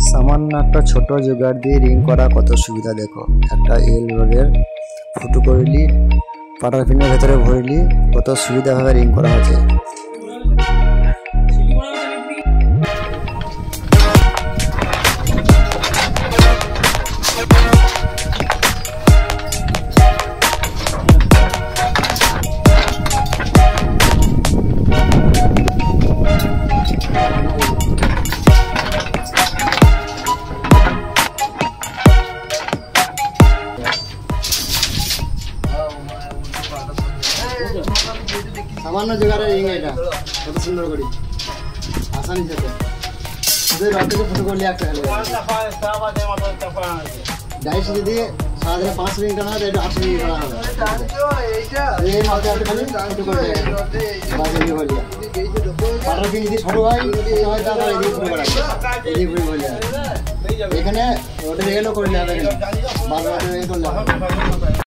সামান্য একটা ছোট জোগাড় দিয়ে রিং করা কত সুবিধা দেখো। একটা এল রোডের ফুটো করলি, পাটার পিনের ভেতরে ভরলি, কত সুবিধাভাবে রিং করা হয়েছে। সামান্য জোগাড়ে রিং, এটা কত সুন্দর করি আসানি সাথে রাতে ফটো করলে একটা ডাইস যদি সারাদিনে 5 রিং টানা হয় এটা 8 রিং টানা হবে। এই মাঝে একটা খালি ফটো করে বাজে হয়ে যায়। পাটার পিন যদি ছোট হয় তাহলে এদিকে ফটো করা এদিকে ফটো হয়ে যায়। এখানে ওটা রেলও করে নেওয়া হবে, বারবার রেল করলে